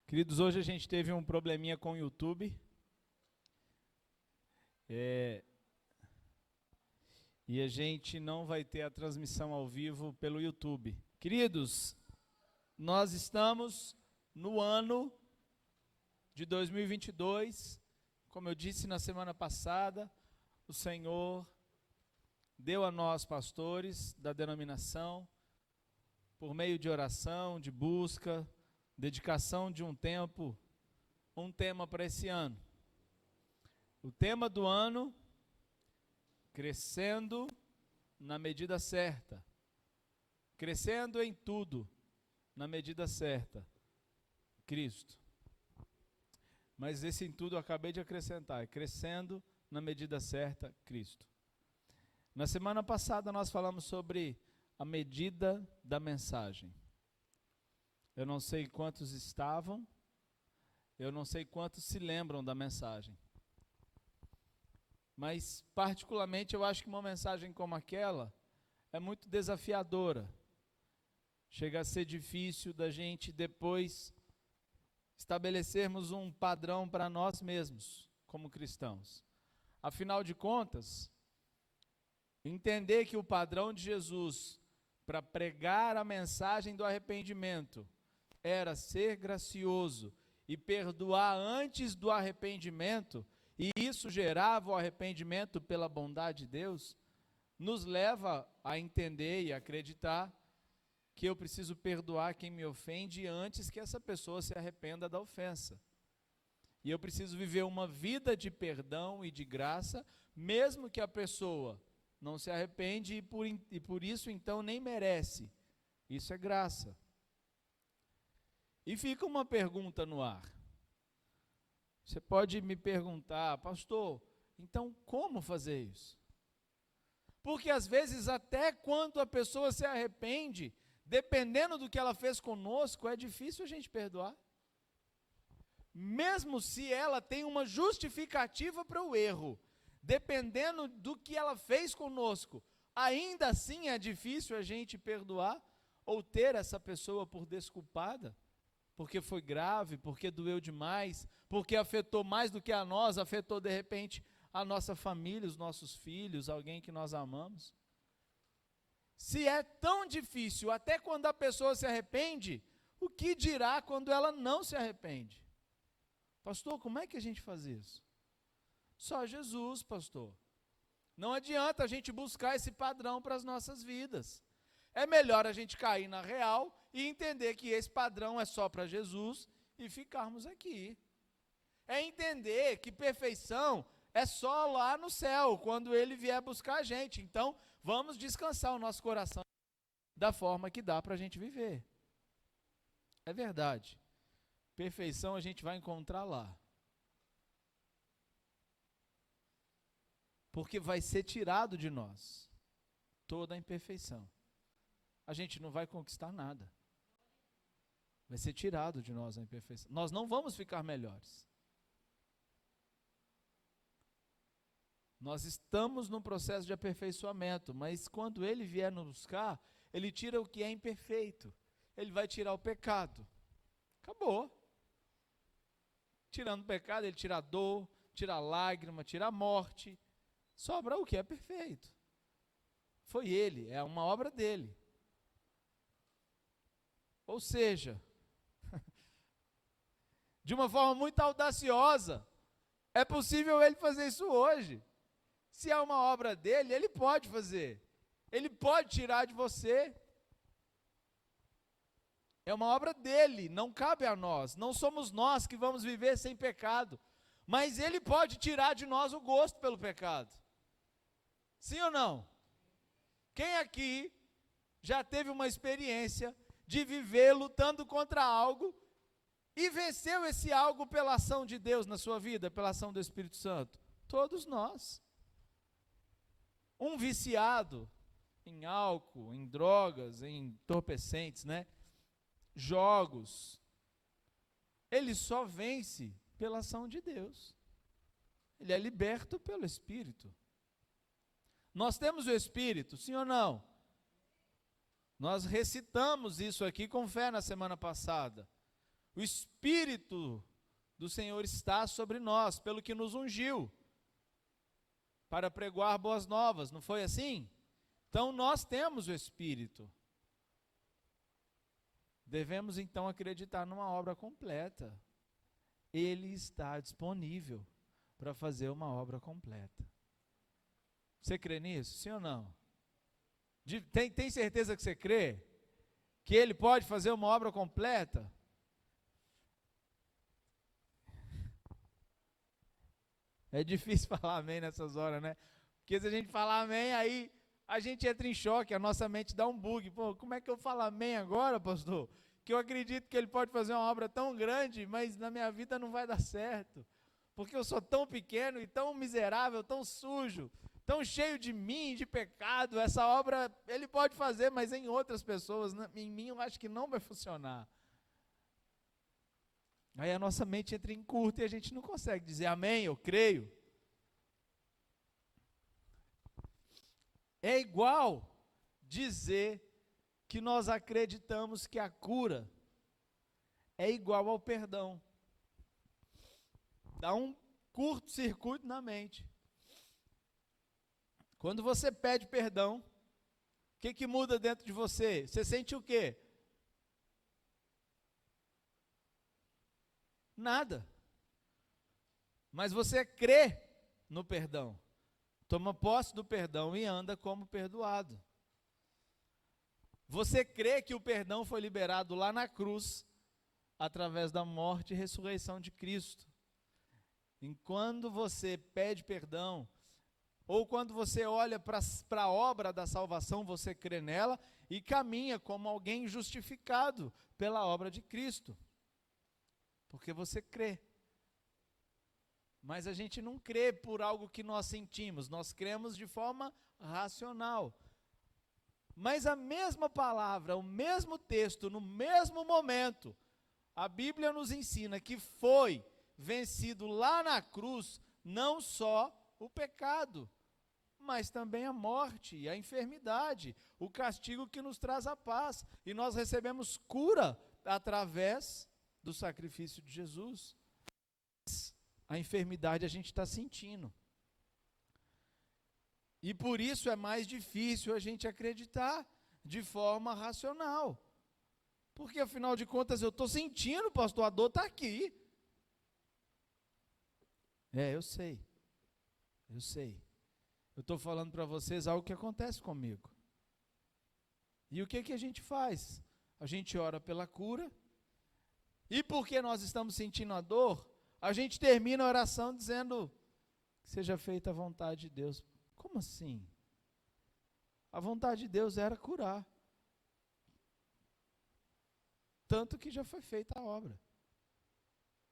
Queridos, hoje a gente teve um probleminha com o YouTube. E a gente não vai ter a transmissão ao vivo pelo YouTube. Queridos, nós estamos no ano de 2022. Como eu disse na semana passada, o Senhor deu a nós, pastores da denominação, por meio de oração, de busca, dedicação de um tema para esse ano. O tema do ano, crescendo na medida certa. Crescendo em tudo, na medida certa. Cristo. Mas esse em tudo eu acabei de acrescentar, crescendo na medida certa, Cristo. Na semana passada nós falamos sobre a medida da mensagem. Eu não sei quantos estavam, eu não sei quantos se lembram da mensagem. Mas, particularmente, eu acho que uma mensagem como aquela é muito desafiadora. Chega a ser difícil da gente depois estabelecermos um padrão para nós mesmos, como cristãos. Afinal de contas, entender que o padrão de Jesus para pregar a mensagem do arrependimento era ser gracioso e perdoar antes do arrependimento, e isso gerava o arrependimento pela bondade de Deus, nos leva a entender e acreditar que eu preciso perdoar quem me ofende antes que essa pessoa se arrependa da ofensa. E eu preciso viver uma vida de perdão e de graça, mesmo que a pessoa não se arrepende e por isso então nem merece. Isso é graça. E fica uma pergunta no ar. Você pode me perguntar, pastor, então como fazer isso? Porque às vezes até quando a pessoa se arrepende, dependendo do que ela fez conosco, é difícil a gente perdoar. Mesmo se ela tem uma justificativa para o erro, dependendo do que ela fez conosco, ainda assim é difícil a gente perdoar ou ter essa pessoa por desculpada, porque foi grave, porque doeu demais, porque afetou mais do que a nós, afetou de repente a nossa família, os nossos filhos, alguém que nós amamos. Se é tão difícil, até quando a pessoa se arrepende, o que dirá quando ela não se arrepende? Pastor, como é que a gente faz isso? Só Jesus, pastor. Não adianta a gente buscar esse padrão para as nossas vidas. É melhor a gente cair na real e entender que esse padrão é só para Jesus e ficarmos aqui. É entender que perfeição é só lá no céu, quando Ele vier buscar a gente. Então, vamos descansar o nosso coração da forma que dá para a gente viver. É verdade. Perfeição a gente vai encontrar lá. Porque vai ser tirado de nós toda a imperfeição. A gente não vai conquistar nada. Vai ser tirado de nós a imperfeição. Nós não vamos ficar melhores. Nós estamos num processo de aperfeiçoamento, mas quando Ele vier nos buscar, Ele tira o que é imperfeito. Ele vai tirar o pecado. Acabou. Tirando o pecado, Ele tira a dor, tira a lágrima, tira a morte. Sobra o que é perfeito. Foi Ele, é uma obra dEle. Ou seja, de uma forma muito audaciosa, é possível Ele fazer isso hoje. Se é uma obra dEle, Ele pode fazer. Ele pode tirar de você. É uma obra dEle, não cabe a nós. Não somos nós que vamos viver sem pecado. Mas Ele pode tirar de nós o gosto pelo pecado. Sim ou não? Quem aqui já teve uma experiência de viver lutando contra algo e venceu esse algo pela ação de Deus na sua vida, pela ação do Espírito Santo? Todos nós. Um viciado em álcool, em drogas, em entorpecentes, jogos, ele só vence pela ação de Deus. Ele é liberto pelo Espírito. Nós temos o Espírito, sim ou não? Nós recitamos isso aqui com fé na semana passada. O Espírito do Senhor está sobre nós, pelo que nos ungiu, para pregoar boas novas, não foi assim? Então nós temos o Espírito. Devemos então acreditar numa obra completa. Ele está disponível para fazer uma obra completa. Você crê nisso? Sim ou não? Tem certeza que você crê? Que Ele pode fazer uma obra completa? É difícil falar amém nessas horas, né? Porque se a gente falar amém, aí a gente entra em choque, a nossa mente dá um bug. Pô, como é que eu falo amém agora, pastor? Que eu acredito que Ele pode fazer uma obra tão grande, mas na minha vida não vai dar certo. Porque eu sou tão pequeno e tão miserável, tão sujo, tão cheio de mim, de pecado. Essa obra Ele pode fazer, mas em outras pessoas, em mim eu acho que não vai funcionar. Aí a nossa mente entra em curto e a gente não consegue dizer amém, eu creio. É igual dizer que nós acreditamos que a cura é igual ao perdão. Dá um curto-circuito na mente. Quando você pede perdão, o que muda dentro de você? Você sente o quê? Nada. Mas você crê no perdão. Toma posse do perdão e anda como perdoado. Você crê que o perdão foi liberado lá na cruz, através da morte e ressurreição de Cristo. E quando você pede perdão, ou quando você olha para a obra da salvação, você crê nela e caminha como alguém justificado pela obra de Cristo. Porque você crê. Mas a gente não crê por algo que nós sentimos, nós cremos de forma racional. Mas a mesma palavra, o mesmo texto, no mesmo momento, a Bíblia nos ensina que foi vencido lá na cruz, não só o pecado, mas também a morte, a enfermidade, o castigo que nos traz a paz. E nós recebemos cura através do sacrifício de Jesus. A enfermidade a gente está sentindo. E por isso é mais difícil a gente acreditar de forma racional. Porque afinal de contas eu estou sentindo, pastor, a dor está aqui. Eu sei. Eu estou falando para vocês algo que acontece comigo. E o que a gente faz? A gente ora pela cura. E porque nós estamos sentindo a dor, a gente termina a oração dizendo que seja feita a vontade de Deus. Como assim? A vontade de Deus era curar. Tanto que já foi feita a obra.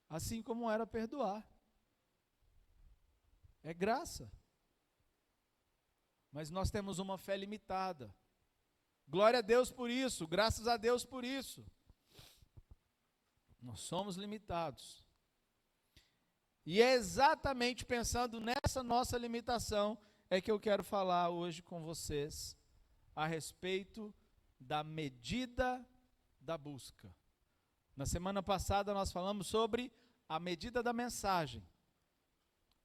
Assim como era perdoar. É graça. Mas nós temos uma fé limitada. Glória a Deus por isso, graças a Deus por isso. Nós somos limitados. E é exatamente pensando nessa nossa limitação é que eu quero falar hoje com vocês a respeito da medida da busca. Na semana passada nós falamos sobre a medida da mensagem.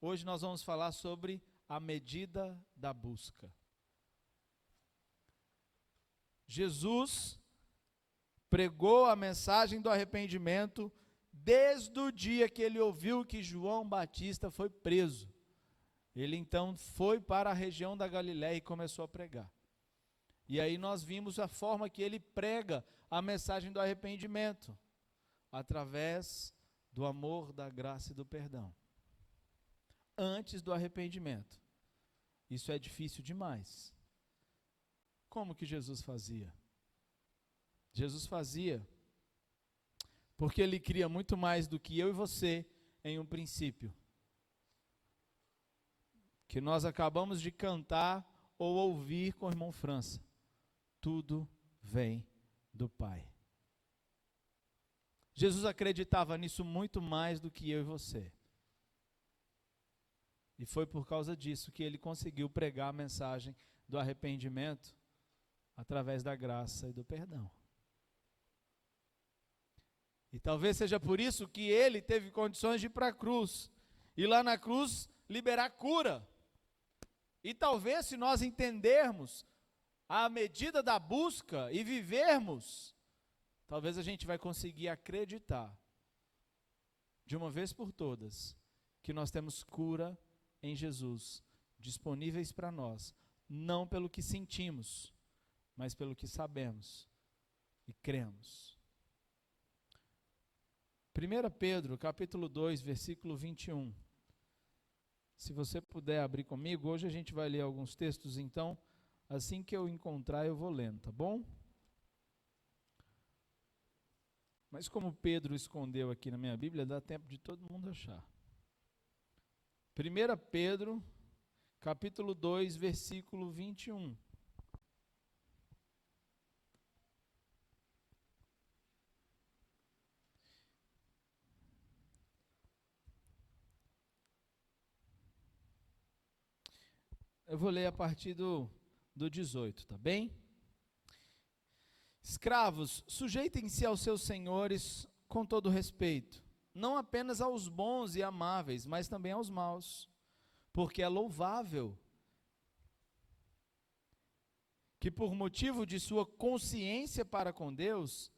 Hoje nós vamos falar sobre a medida da busca. Jesus pregou a mensagem do arrependimento desde o dia que ele ouviu que João Batista foi preso. Ele então foi para a região da Galiléia e começou a pregar. E aí nós vimos a forma que ele prega a mensagem do arrependimento, através do amor, da graça e do perdão. Antes do arrependimento. Isso é difícil demais. Como que Jesus fazia? Jesus fazia porque ele cria muito mais do que eu e você em um princípio, que nós acabamos de cantar ou ouvir com o irmão França. Tudo vem do Pai. Jesus acreditava nisso muito mais do que eu e você. E foi por causa disso que ele conseguiu pregar a mensagem do arrependimento através da graça e do perdão. E talvez seja por isso que ele teve condições de ir para a cruz. E lá na cruz liberar cura. E talvez se nós entendermos a medida da busca e vivermos, talvez a gente vai conseguir acreditar, de uma vez por todas, que nós temos cura em Jesus, disponíveis para nós, não pelo que sentimos, mas pelo que sabemos e cremos. 1 Pedro, capítulo 2, versículo 21. Se você puder abrir comigo, hoje a gente vai ler alguns textos, então, assim que eu encontrar eu vou lendo, tá bom? Mas como Pedro escondeu aqui na minha Bíblia, dá tempo de todo mundo achar. 1 Pedro, capítulo 2, versículo 21. Eu vou ler a partir do 18, tá bem? Escravos, sujeitem-se aos seus senhores com todo respeito, não apenas aos bons e amáveis, mas também aos maus, porque é louvável que por motivo de sua consciência para com Deus,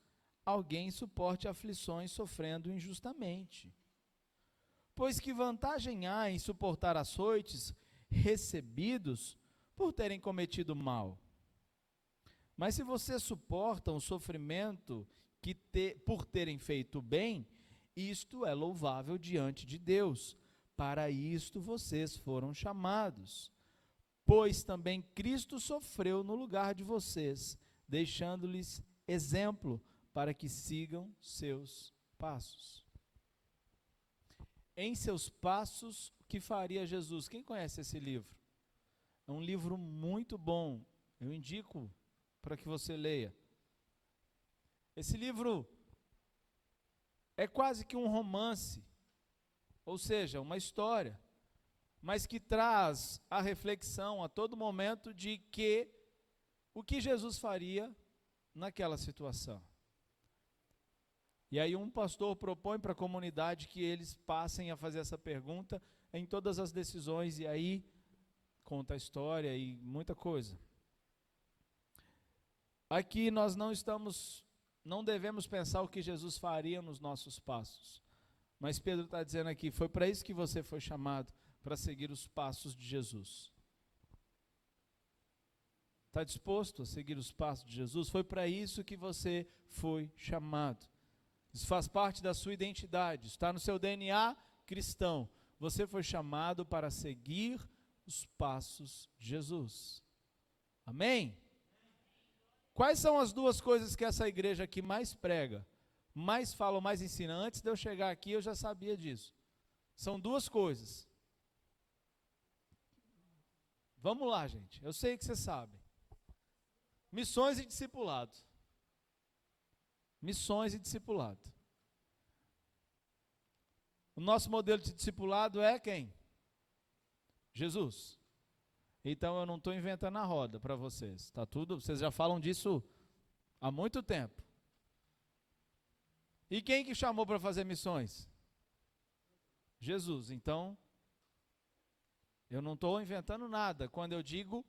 alguém suporte aflições sofrendo injustamente. Pois que vantagem há em suportar açoites recebidos por terem cometido mal? Mas se vocês suportam o sofrimento por terem feito bem, isto é louvável diante de Deus. Para isto vocês foram chamados. Pois também Cristo sofreu no lugar de vocês, deixando-lhes exemplo para que sigam seus passos. Em seus passos, o que faria Jesus? Quem conhece esse livro? É um livro muito bom, eu indico para que você leia. Esse livro é quase que um romance, ou seja, uma história, mas que traz a reflexão a todo momento de que o que Jesus faria naquela situação. E aí um pastor propõe para a comunidade que eles passem a fazer essa pergunta em todas as decisões, e aí conta a história e muita coisa. Aqui nós não devemos pensar o que Jesus faria nos nossos passos. Mas Pedro está dizendo aqui, foi para isso que você foi chamado, para seguir os passos de Jesus. Está disposto a seguir os passos de Jesus? Foi para isso que você foi chamado. Isso faz parte da sua identidade, está no seu DNA cristão. Você foi chamado para seguir os passos de Jesus. Amém? Quais são as duas coisas que essa igreja aqui mais prega, mais fala, mais ensina? Antes de eu chegar aqui eu já sabia disso. São duas coisas. Vamos lá, gente. Eu sei que você sabe. Missões e discipulado. Missões e discipulado. O nosso modelo de discipulado é quem? Jesus. Então eu não estou inventando a roda para vocês. Tá tudo, vocês já falam disso há muito tempo. E quem que chamou para fazer missões? Jesus. Então, eu não estou inventando nada quando eu digo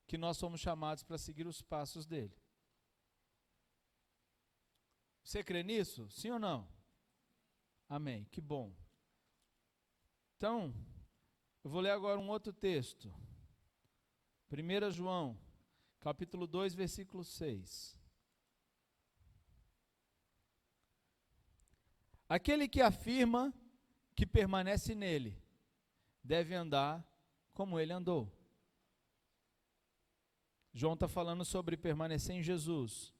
que nós somos chamados para seguir os passos dele. Você crê nisso? Sim ou não? Amém, que bom. Então, eu vou ler agora um outro texto. 1 João, capítulo 2, versículo 6. Aquele que afirma que permanece nele, deve andar como ele andou. João está falando sobre permanecer em Jesus.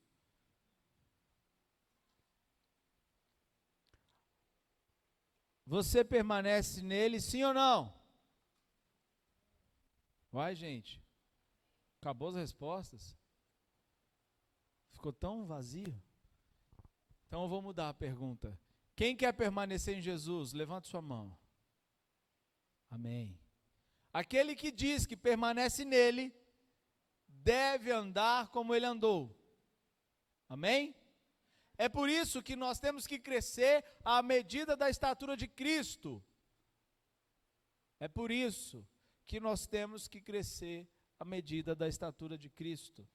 Você permanece nele, sim ou não? Vai, gente. Acabou as respostas? Ficou tão vazio? Então eu vou mudar a pergunta. Quem quer permanecer em Jesus? Levante sua mão. Amém. Aquele que diz que permanece nele, deve andar como ele andou. Amém? É por isso que nós temos que crescer à medida da estatura de Cristo. É por isso que nós temos que crescer à medida da estatura de Cristo.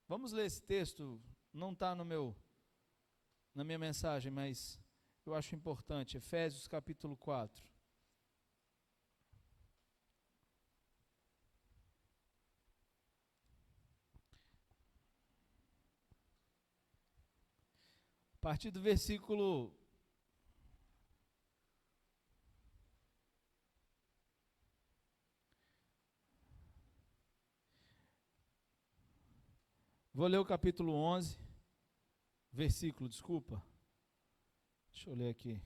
Vamos ler esse texto, não está na minha mensagem, mas eu acho importante. Efésios capítulo 4. A partir do versículo vou ler o capítulo 11, versículo, desculpa. Deixa eu ler aqui.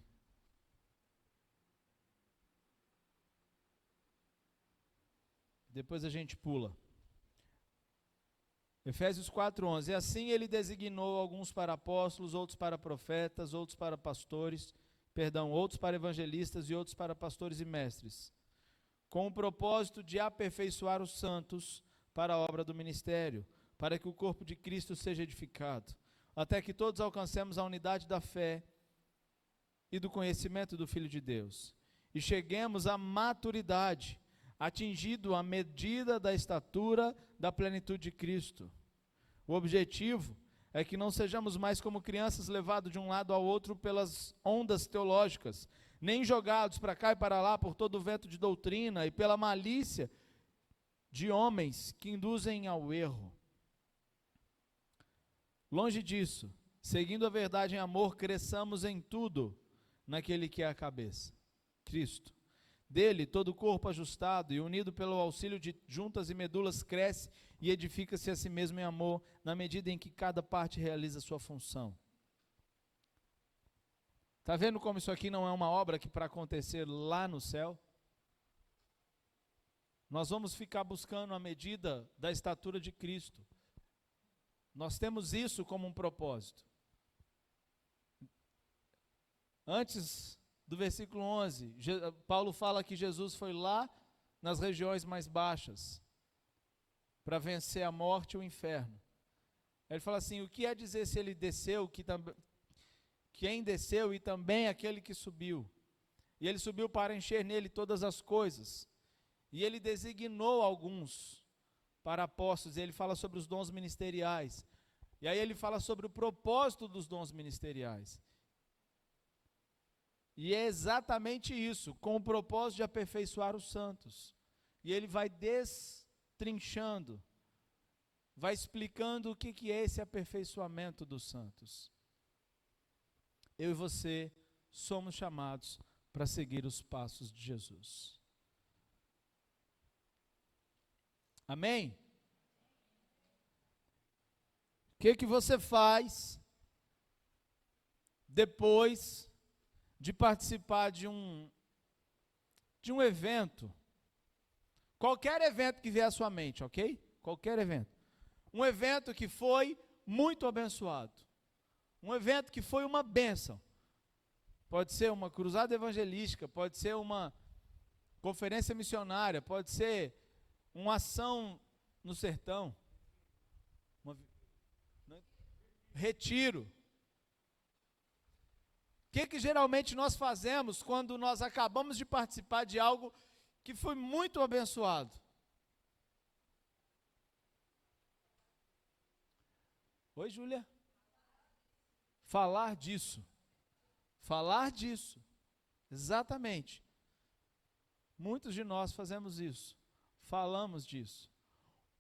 Depois a gente pula. Efésios 4:11. E assim ele designou alguns para apóstolos, outros para profetas, outros para outros para evangelistas e outros para pastores e mestres, com o propósito de aperfeiçoar os santos para a obra do ministério, para que o corpo de Cristo seja edificado, até que todos alcancemos a unidade da fé e do conhecimento do Filho de Deus, e cheguemos à maturidade, atingido a medida da estatura da plenitude de Cristo. O objetivo é que não sejamos mais como crianças levados de um lado ao outro pelas ondas teológicas, nem jogados para cá e para lá por todo o vento de doutrina e pela malícia de homens que induzem ao erro. Longe disso, seguindo a verdade em amor, cresçamos em tudo naquele que é a cabeça, Cristo. Dele, todo o corpo ajustado e unido pelo auxílio de juntas e medulas cresce e edifica-se a si mesmo em amor, na medida em que cada parte realiza a sua função. Está vendo como isso aqui não é uma obra que para acontecer lá no céu? Nós vamos ficar buscando a medida da estatura de Cristo. Nós temos isso como um propósito. Antes do versículo 11, Paulo fala que Jesus foi lá nas regiões mais baixas para vencer a morte e o inferno. Ele fala assim, o que é dizer se ele desceu, quem desceu e também aquele que subiu? E ele subiu para encher nele todas as coisas. E ele designou alguns para apóstolos, e ele fala sobre os dons ministeriais. E aí ele fala sobre o propósito dos dons ministeriais. E é exatamente isso, com o propósito de aperfeiçoar os santos. E ele vai destrinchando, vai explicando o que é esse aperfeiçoamento dos santos. Eu e você somos chamados para seguir os passos de Jesus. Amém? O que você faz depois de participar de um evento? Qualquer evento que vier à sua mente, ok? Qualquer evento. Um evento que foi muito abençoado. Um evento que foi uma bênção. Pode ser uma cruzada evangelística, pode ser uma conferência missionária, pode ser uma ação no sertão, retiro. O que geralmente nós fazemos quando nós acabamos de participar de algo que foi muito abençoado? Oi, Júlia? Falar disso. Falar disso. Exatamente. Muitos de nós fazemos isso. Falamos disso.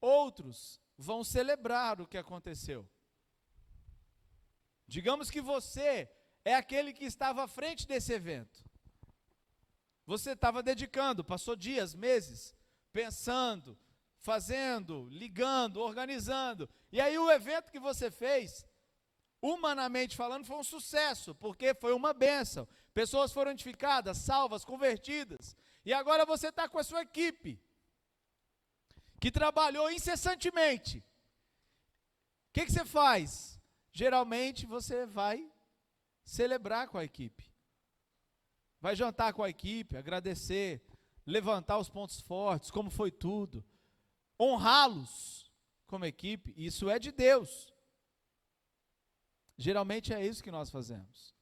Outros vão celebrar o que aconteceu. Digamos que você é aquele que estava à frente desse evento. Você estava dedicando, passou dias, meses, pensando, fazendo, ligando, organizando. E aí o evento que você fez, humanamente falando, foi um sucesso, porque foi uma bênção. Pessoas foram edificadas, salvas, convertidas. E agora você está com a sua equipe, que trabalhou incessantemente. O que você faz? Geralmente você vai celebrar com a equipe. Vai jantar com a equipe, agradecer, levantar os pontos fortes, como foi tudo. Honrá-los como equipe, isso é de Deus. Geralmente é isso que nós fazemos.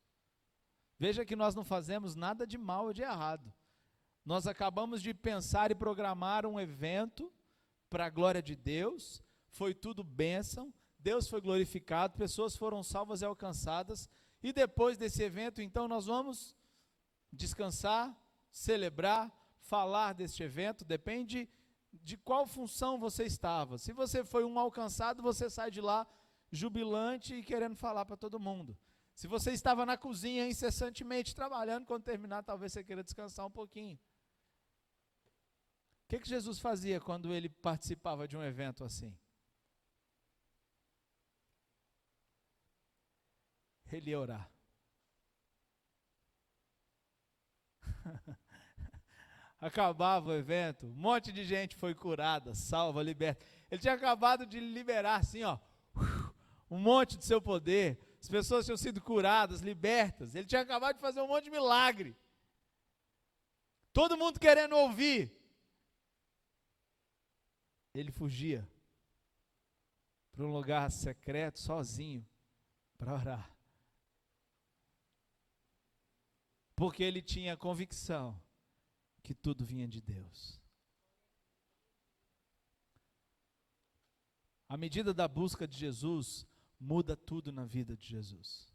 Veja que nós não fazemos nada de mal ou de errado. Nós acabamos de pensar e programar um evento para a glória de Deus, foi tudo bênção, Deus foi glorificado, pessoas foram salvas e alcançadas, e depois desse evento, então, nós vamos descansar, celebrar, falar deste evento, depende de qual função você estava. Se você foi um alcançado, você sai de lá jubilante e querendo falar para todo mundo. Se você estava na cozinha incessantemente trabalhando, quando terminar, talvez você queira descansar um pouquinho. O que Jesus fazia quando ele participava de um evento assim? Ele ia orar. Acabava o evento, um monte de gente foi curada, salva, liberta. Ele tinha acabado de liberar assim, ó, um monte do seu poder. As pessoas tinham sido curadas, libertas. Ele tinha acabado de fazer um monte de milagre. Todo mundo querendo ouvir. Ele fugia para um lugar secreto, sozinho, para orar. Porque ele tinha a convicção que tudo vinha de Deus. A medida da busca de Jesus muda tudo na vida de Jesus.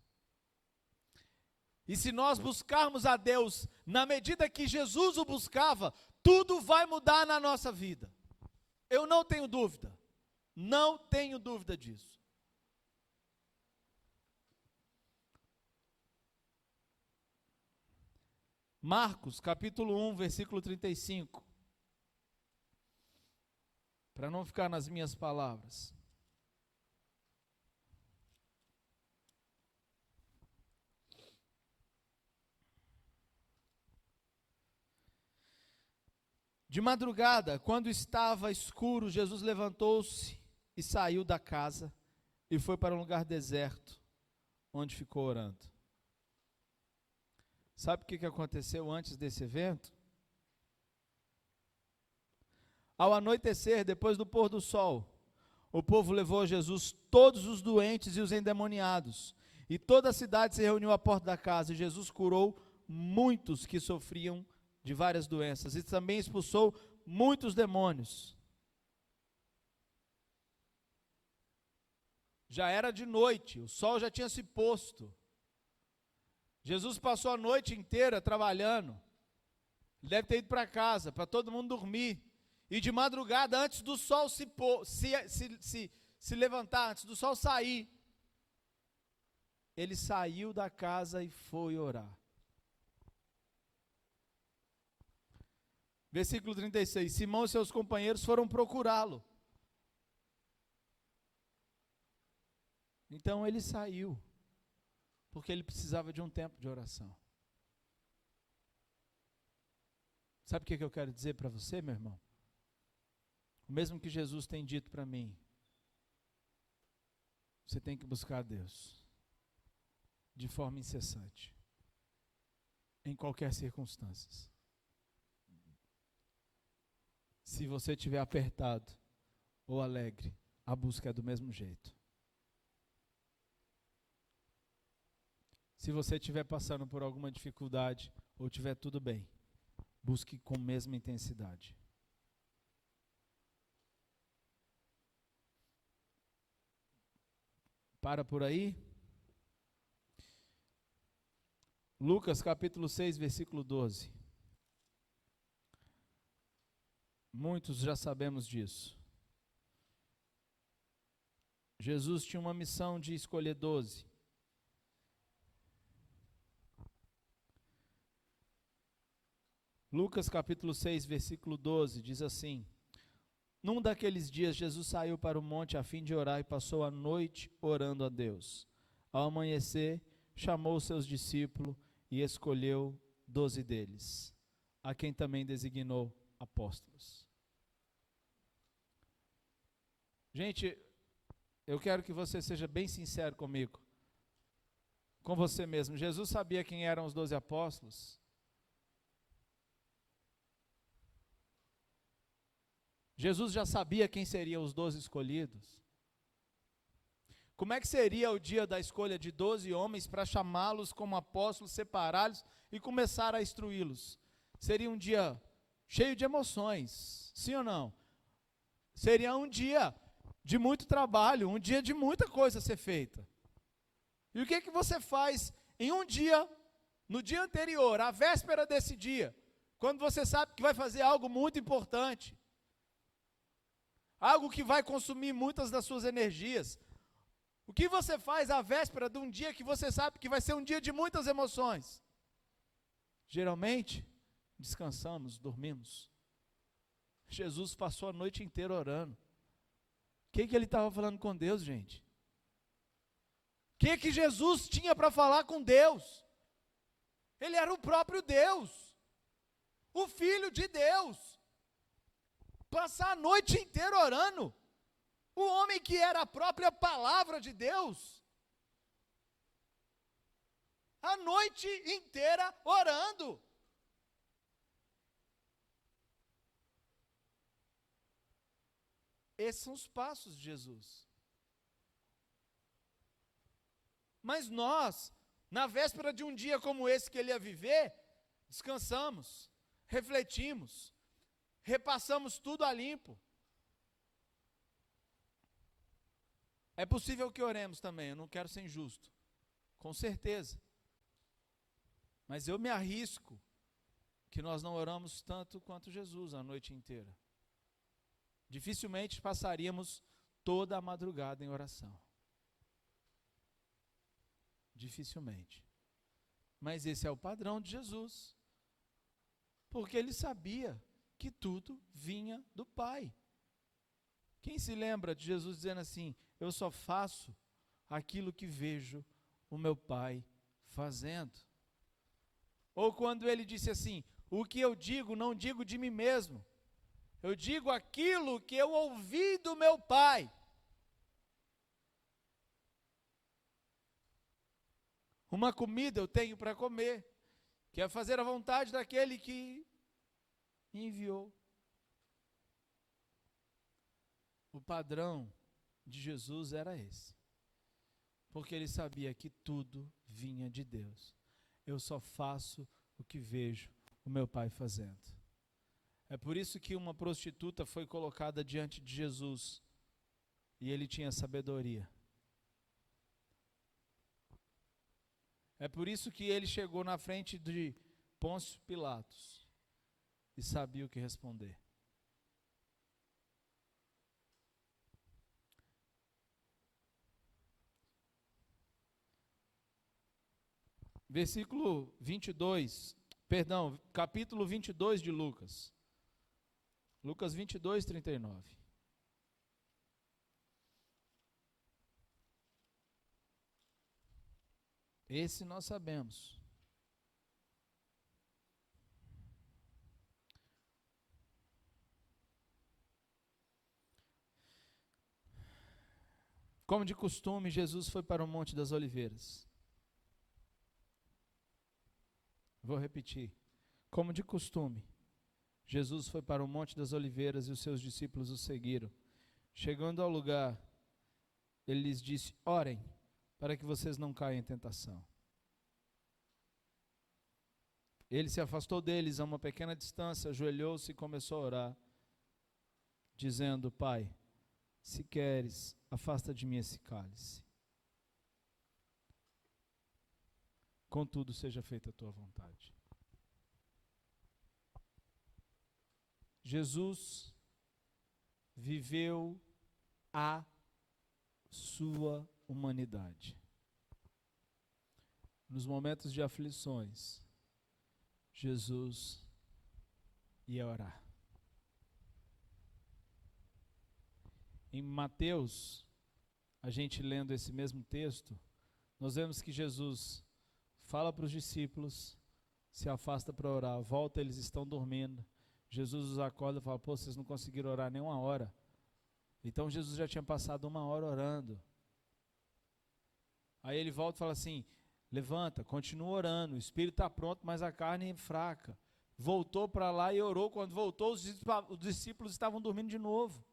E se nós buscarmos a Deus na medida que Jesus o buscava, tudo vai mudar na nossa vida. Eu não tenho dúvida. Não tenho dúvida disso. Marcos, capítulo 1, versículo 35. Para não ficar nas minhas palavras. De madrugada, quando estava escuro, Jesus levantou-se e saiu da casa e foi para um lugar deserto, onde ficou orando. Sabe o que aconteceu antes desse evento? Ao anoitecer, depois do pôr do sol, o povo levou a Jesus todos os doentes e os endemoniados, e toda a cidade se reuniu à porta da casa, e Jesus curou muitos que sofriam de várias doenças, e também expulsou muitos demônios. Já era de noite, o sol já tinha se posto. Jesus passou a noite inteira trabalhando. Ele deve ter ido para casa, para todo mundo dormir. E de madrugada, antes do sol se levantar, antes do sol sair, ele saiu da casa e foi orar. Versículo 36, Simão e seus companheiros foram procurá-lo. Então ele saiu, porque ele precisava de um tempo de oração. Sabe o que eu quero dizer para você, meu irmão? O mesmo que Jesus tem dito para mim. Você tem que buscar Deus de forma incessante, em qualquer circunstância. Se você estiver apertado ou alegre, a busca é do mesmo jeito. Se você estiver passando por alguma dificuldade ou estiver tudo bem, busque com a mesma intensidade. Para por aí. Lucas capítulo 6, versículo 12. Muitos já sabemos disso. Jesus tinha uma missão de escolher 12. Lucas capítulo 6, versículo 12, diz assim: Num daqueles dias, Jesus saiu para o monte a fim de orar e passou a noite orando a Deus. Ao amanhecer, chamou os seus discípulos e escolheu 12 deles, a quem também designou apóstolos. Gente, eu quero que você seja bem sincero comigo, com você mesmo. Jesus sabia quem eram os 12 apóstolos? Jesus já sabia quem seriam os 12 escolhidos? Como é que seria o dia da escolha de 12 homens para chamá-los como apóstolos, separá-los e começar a instruí-los? Seria um dia cheio de emoções, sim ou não? Seria um dia de muito trabalho, um dia de muita coisa a ser feita. E o que que você faz em um dia, no dia anterior, à véspera desse dia, quando você sabe que vai fazer algo muito importante, algo que vai consumir muitas das suas energias? O que você faz à véspera de um dia que você sabe que vai ser um dia de muitas emoções? Geralmente, descansamos, dormimos. Jesus passou a noite inteira orando. O que ele estava falando com Deus, gente? O que Jesus tinha para falar com Deus? Ele era o próprio Deus, o Filho de Deus. Passar a noite inteira orando. O homem que era a própria palavra de Deus. A noite inteira orando. Esses são os passos de Jesus. Mas nós, na véspera de um dia como esse que ele ia viver, descansamos, refletimos, repassamos tudo a limpo. É possível que oremos também, eu não quero ser injusto, com certeza. Mas eu me arrisco que nós não oramos tanto quanto Jesus a noite inteira. Dificilmente passaríamos toda a madrugada em oração. Dificilmente. Mas esse é o padrão de Jesus. Porque ele sabia que tudo vinha do Pai. Quem se lembra de Jesus dizendo assim: eu só faço aquilo que vejo o meu Pai fazendo? Ou quando ele disse assim: o que eu digo, não digo de mim mesmo, eu digo aquilo que eu ouvi do meu Pai. Uma comida eu tenho para comer, que é fazer a vontade daquele que me enviou. O padrão de Jesus era esse, porque ele sabia que tudo vinha de Deus. Eu só faço o que vejo o meu Pai fazendo. É por isso que uma prostituta foi colocada diante de Jesus e ele tinha sabedoria. É por isso que ele chegou na frente de Pôncio Pilatos e sabia o que responder. Versículo 22, perdão, capítulo 22 de Lucas. Lucas 22, 39. Esse nós sabemos. Como de costume, Jesus foi para o Monte das Oliveiras. Vou repetir. Como de costume, Jesus foi para o Monte das Oliveiras e os seus discípulos o seguiram. Chegando ao lugar, ele lhes disse: orem, para que vocês não caiam em tentação. Ele se afastou deles a uma pequena distância, ajoelhou-se e começou a orar, dizendo: Pai, se queres, afasta de mim esse cálice. Contudo, seja feita a tua vontade. Jesus viveu a sua humanidade. Nos momentos de aflições, Jesus ia orar. Em Mateus, a gente lendo esse mesmo texto, nós vemos que Jesus fala para os discípulos, se afasta para orar, volta, eles estão dormindo. Jesus os acorda e fala: pô, vocês não conseguiram orar nem uma hora. Então Jesus já tinha passado uma hora orando. Aí ele volta e fala assim: levanta, continua orando, o espírito está pronto, mas a carne é fraca. Voltou para lá e orou. Quando voltou, os discípulos estavam dormindo de novo.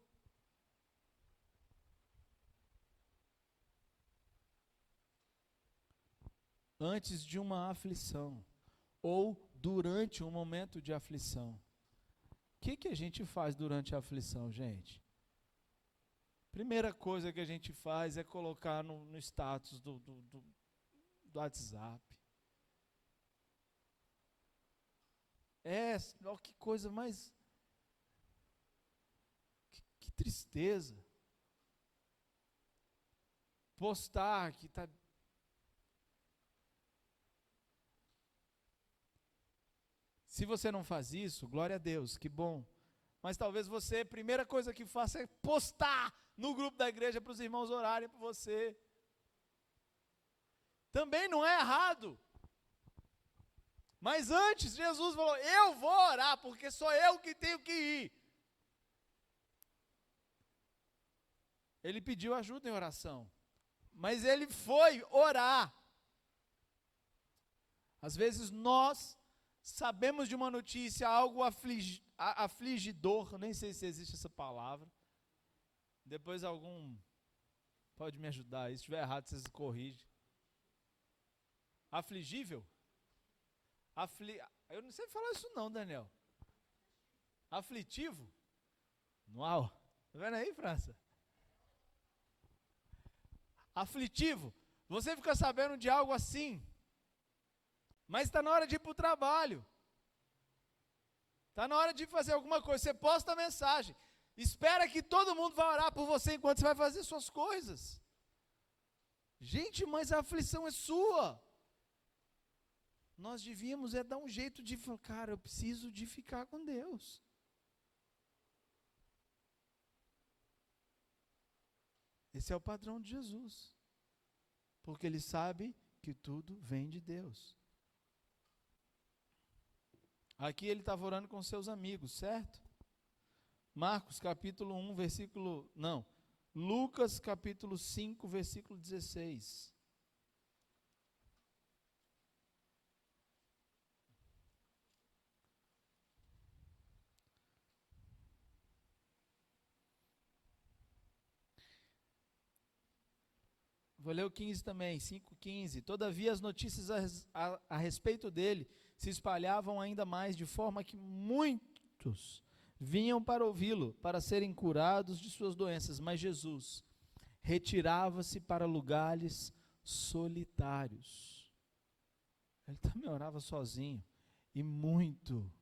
antes de uma aflição ou durante um momento de aflição. O que a gente faz durante a aflição, gente? Primeira coisa que a gente faz é colocar no status do WhatsApp. Olha que coisa mais... Que tristeza. Postar que está... Se você não faz isso, glória a Deus, que bom. Mas talvez você, a primeira coisa que faça é postar no grupo da igreja para os irmãos orarem por você. Também não é errado. Mas antes, Jesus falou, eu vou orar, porque sou eu que tenho que ir. Ele pediu ajuda em oração. Mas ele foi orar. Às vezes nós sabemos de uma notícia, algo afligidor, nem sei se existe essa palavra. Depois algum pode me ajudar, se estiver errado vocês corrigem. Afligível? Eu não sei falar isso não, Daniel. Aflitivo? Uau, tá vendo aí, França? Aflitivo, você fica sabendo de algo assim, mas está na hora de ir para o trabalho, está na hora de fazer alguma coisa, você posta a mensagem, espera que todo mundo vai orar por você enquanto você vai fazer suas coisas. Gente, mas a aflição é sua. Nós devíamos dar um jeito de falar, cara, eu preciso de ficar com Deus. Esse é o padrão de Jesus, porque ele sabe que tudo vem de Deus. Aqui ele estava orando com seus amigos, certo? Marcos capítulo 1, Lucas capítulo 5, versículo 16. Vou ler o 15 também, 5:15. Todavia as notícias a respeito dele se espalhavam ainda mais, de forma que muitos vinham para ouvi-lo, para serem curados de suas doenças. Mas Jesus retirava-se para lugares solitários. Ele também orava sozinho, e muito.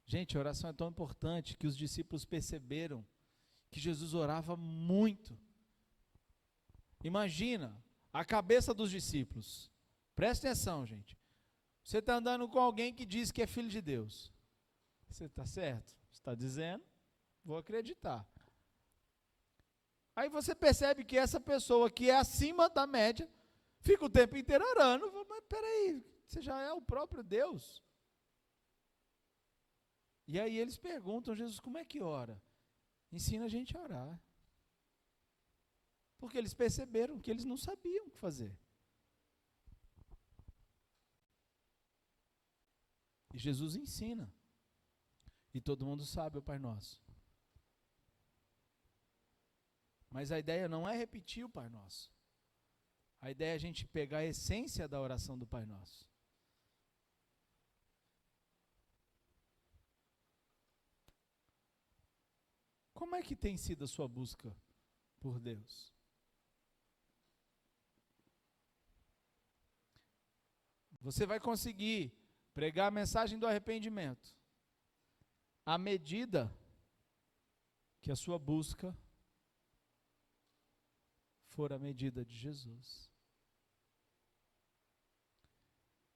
Gente, a oração é tão importante que os discípulos perceberam que Jesus orava muito. Imagina a cabeça dos discípulos. Presta atenção, gente. Você está andando com alguém que diz que é filho de Deus. Você está certo? Você está dizendo? Vou acreditar. Aí você percebe que essa pessoa que é acima da média, fica o tempo inteiro orando. Mas peraí, você já é o próprio Deus? E aí eles perguntam, Jesus, como é que ora? Ensina a gente a orar. Porque eles perceberam que eles não sabiam o que fazer. E Jesus ensina. E todo mundo sabe o Pai Nosso. Mas a ideia não é repetir o Pai Nosso. A ideia é a gente pegar a essência da oração do Pai Nosso. Como é que tem sido a sua busca por Deus? Você vai conseguir pregar a mensagem do arrependimento à medida que a sua busca for a medida de Jesus.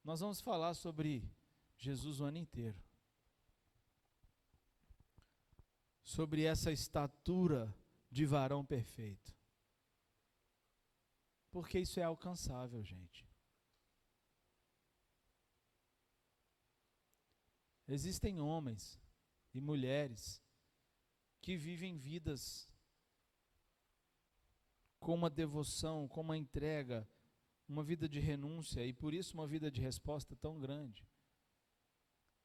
Nós vamos falar sobre Jesus o ano inteiro. Sobre essa estatura de varão perfeito. Porque isso é alcançável, gente. Existem homens e mulheres que vivem vidas com uma devoção, com uma entrega, uma vida de renúncia e por isso uma vida de resposta tão grande.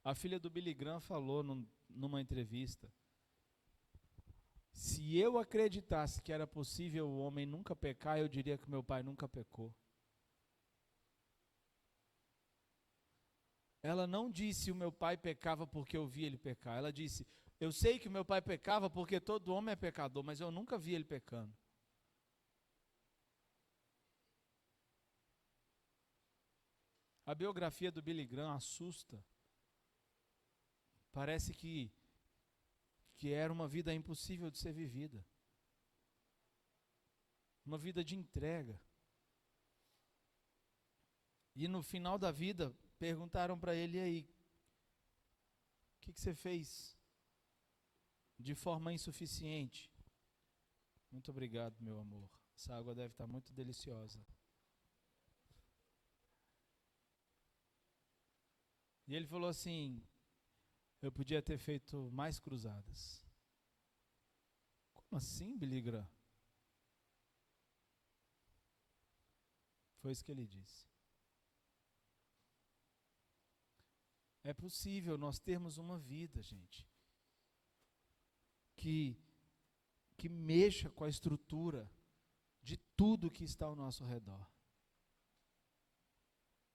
A filha do Billy Graham falou numa entrevista, Se eu acreditasse que era possível o homem nunca pecar, eu diria que meu pai nunca pecou. Ela não disse o meu pai pecava porque eu vi ele pecar. Ela disse, eu sei que o meu pai pecava porque todo homem é pecador, mas eu nunca vi ele pecando. A biografia do Billy Graham assusta. Parece que era uma vida impossível de ser vivida. Uma vida de entrega. E no final da vida, perguntaram para ele, e aí, o que você fez de forma insuficiente? Muito obrigado, meu amor. Essa água deve estar muito deliciosa. E ele falou assim, eu podia ter feito mais cruzadas. Como assim, Billy Graham? Foi isso que ele disse. É possível nós termos uma vida, gente, que mexa com a estrutura de tudo que está ao nosso redor.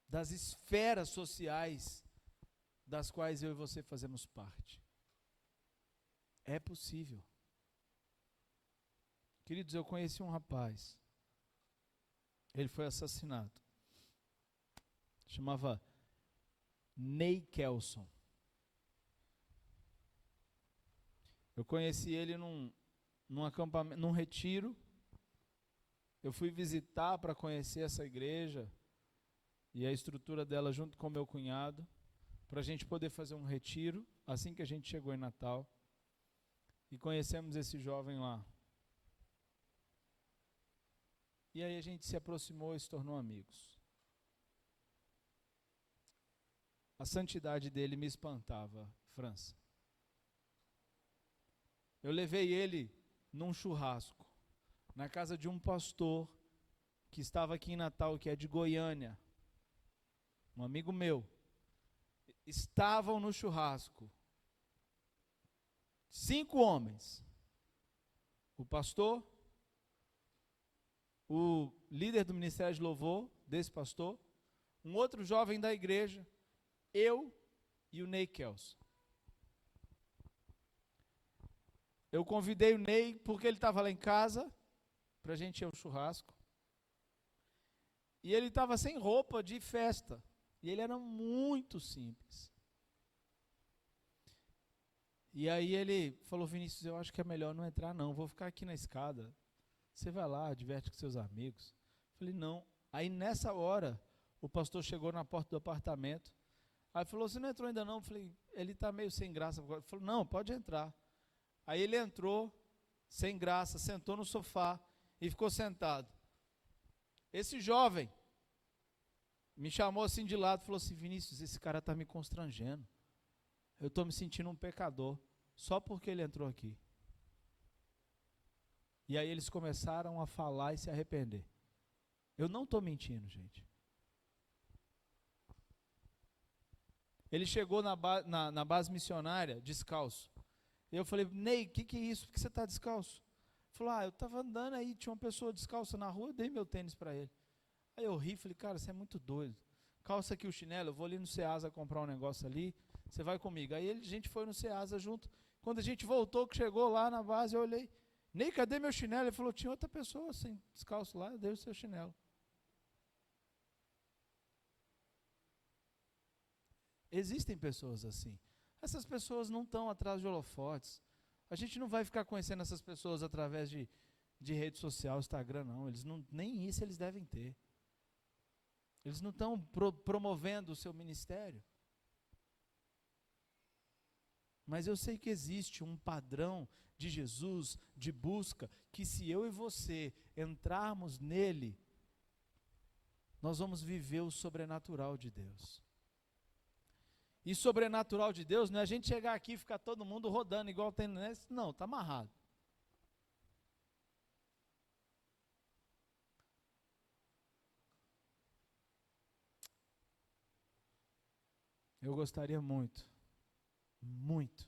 Das esferas sociais das quais eu e você fazemos parte. É possível. Queridos, eu conheci um rapaz. Ele foi assassinado. Chamava Ney Kelson. Eu conheci ele num acampamento, num retiro. Eu fui visitar para conhecer essa igreja e a estrutura dela junto com meu cunhado, para a gente poder fazer um retiro, assim que a gente chegou em Natal. E conhecemos esse jovem lá. E aí a gente se aproximou e se tornou amigos. A santidade dele me espantava, França. Eu levei ele num churrasco, na casa de um pastor que estava aqui em Natal, que é de Goiânia, um amigo meu. Estavam no churrasco 5 homens. O pastor, o líder do ministério de louvor desse pastor, um outro jovem da igreja, eu e o Ney Kelson. Eu convidei o Ney porque ele estava lá em casa, para a gente ir ao churrasco. E ele estava sem roupa de festa. E ele era muito simples. E aí ele falou, Vinícius, eu acho que é melhor não entrar não, vou ficar aqui na escada. Você vai lá, diverte com seus amigos. Falei, não. Aí nessa hora, o pastor chegou na porta do apartamento. Aí falou, você não entrou ainda não? Falei, ele está meio sem graça. Ele falou, não, pode entrar. Aí ele entrou, sem graça, sentou no sofá e ficou sentado. Esse jovem me chamou assim de lado e falou assim, Vinícius, esse cara está me constrangendo. Eu estou me sentindo um pecador, só porque ele entrou aqui. E aí eles começaram a falar e se arrepender. Eu não estou mentindo, gente. Ele chegou na base missionária, descalço. E eu falei, Ney, o que é isso? Por que você está descalço? Ele falou, eu estava andando aí, tinha uma pessoa descalça na rua, eu dei meu tênis para ele. Aí eu ri, falei, cara, você é muito doido. Calça aqui o chinelo, eu vou ali no Ceasa comprar um negócio ali, você vai comigo. Aí a gente foi no Ceasa junto. Quando a gente voltou, que chegou lá na base, eu olhei, Ney, cadê meu chinelo? Ele falou, tinha outra pessoa assim, descalço lá, eu dei o seu chinelo. Existem pessoas assim. Essas pessoas não estão atrás de holofotes. A gente não vai ficar conhecendo essas pessoas através de rede social, Instagram, não. Eles não. Nem isso eles devem ter. Eles não estão promovendo o seu ministério. Mas eu sei que existe um padrão de Jesus, de busca, que se eu e você entrarmos nele, nós vamos viver o sobrenatural de Deus. E sobrenatural de Deus não é a gente chegar aqui e ficar todo mundo rodando igual tem nesse, não, está amarrado. Eu gostaria muito, muito,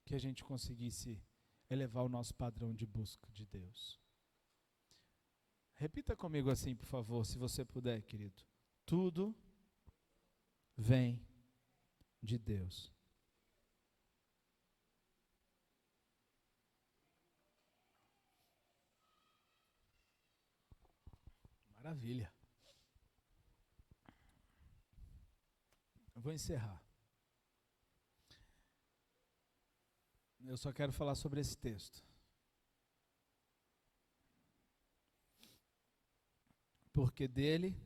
que a gente conseguisse elevar o nosso padrão de busca de Deus. Repita comigo assim, por favor, se você puder, querido. Tudo vem de Deus. Maravilha. Eu vou encerrar. Eu só quero falar sobre esse texto. Porque dele,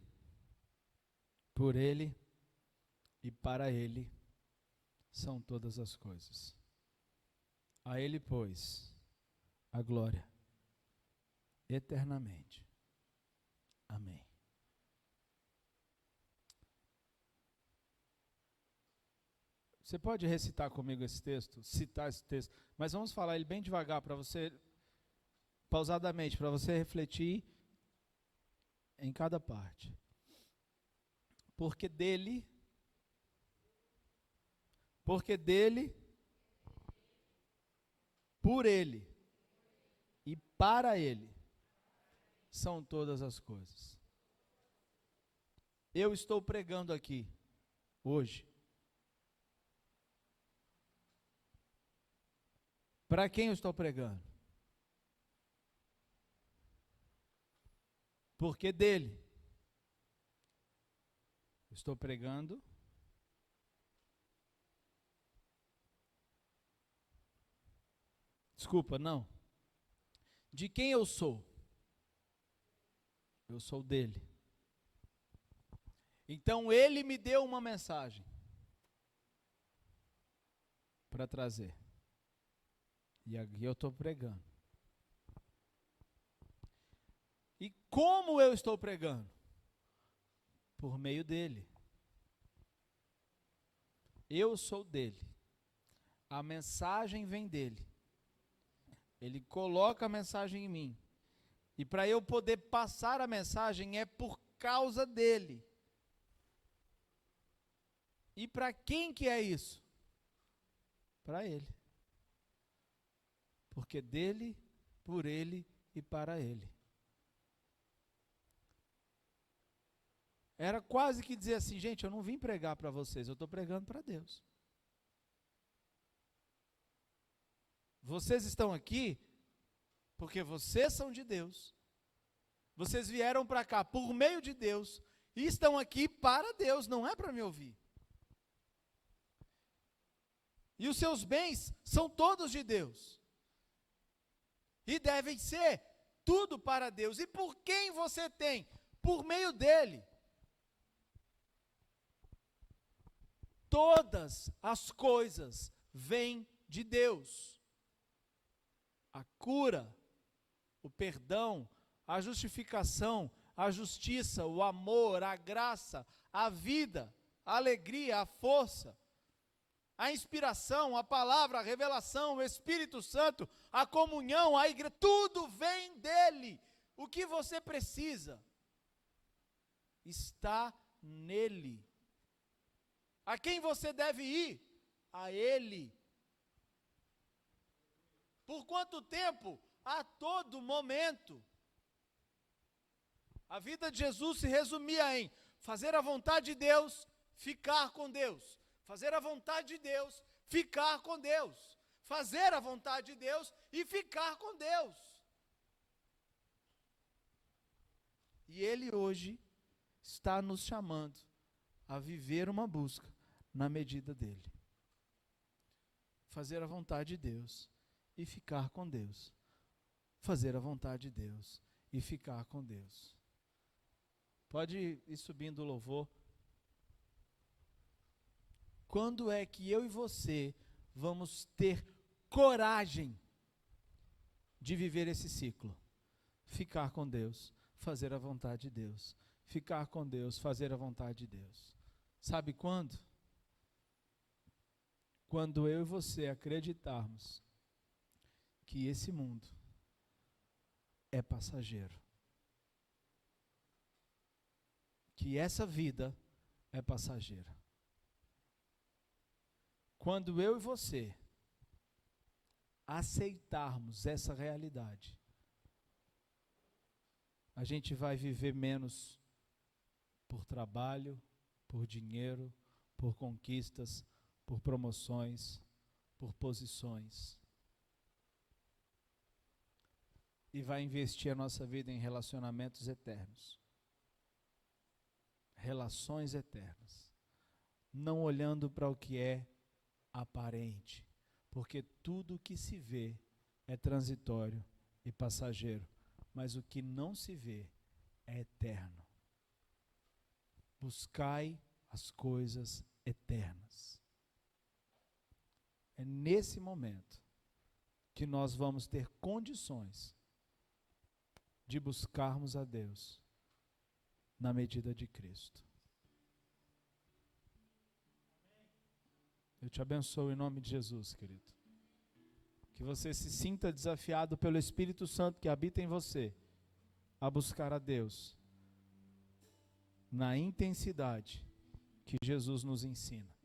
por ele e para ele são todas as coisas. A ele, pois, a glória eternamente. Amém. Você pode recitar comigo esse texto, citar esse texto, mas vamos falar ele bem devagar para você, pausadamente, para você refletir em cada parte. Porque dele, por ele e para ele são todas as coisas. Eu estou pregando aqui, hoje. Para quem eu estou pregando? Porque dele. Estou pregando. Desculpa, não. De quem eu sou? Eu sou dele. Então ele me deu uma mensagem para trazer. E aqui eu estou pregando. E como eu estou pregando? Por meio dele. Eu sou dele. A mensagem vem dele. Ele coloca a mensagem em mim. E para eu poder passar a mensagem é por causa dele. E para quem que é isso? Para ele. Porque dele, por ele e para ele. Era quase que dizer assim, gente, eu não vim pregar para vocês, eu estou pregando para Deus. Vocês estão aqui porque vocês são de Deus. Vocês vieram para cá por meio de Deus e estão aqui para Deus, não é para me ouvir. E os seus bens são todos de Deus. E devem ser tudo para Deus. E por quem você tem? Por meio dele. Todas as coisas vêm de Deus. A cura, o perdão, a justificação, a justiça, o amor, a graça, a vida, a alegria, a força, a inspiração, a palavra, a revelação, o Espírito Santo, a comunhão, a igreja, tudo vem dele. O que você precisa está nele. A quem você deve ir? A ele. Por quanto tempo? A todo momento. A vida de Jesus se resumia em fazer a vontade de Deus, ficar com Deus. Fazer a vontade de Deus, ficar com Deus. Fazer a vontade de Deus e ficar com Deus. E Ele hoje está nos chamando a viver uma busca na medida dEle. Fazer a vontade de Deus e ficar com Deus. Fazer a vontade de Deus e ficar com Deus. Pode ir subindo o louvor. Quando é que eu e você vamos ter coragem de viver esse ciclo? Ficar com Deus, fazer a vontade de Deus. Ficar com Deus, fazer a vontade de Deus. Sabe quando? Quando eu e você acreditarmos que esse mundo é passageiro. Que essa vida é passageira. Quando eu e você aceitarmos essa realidade, a gente vai viver menos por trabalho, por dinheiro, por conquistas, por promoções, por posições. E vai investir a nossa vida em relacionamentos eternos. Relações eternas. Não olhando para o que é aparente, porque tudo que se vê é transitório e passageiro, mas o que não se vê é eterno. Buscai as coisas eternas. É nesse momento que nós vamos ter condições de buscarmos a Deus na medida de Cristo. Eu te abençoo em nome de Jesus, querido. Que você se sinta desafiado pelo Espírito Santo que habita em você a buscar a Deus na intensidade que Jesus nos ensina.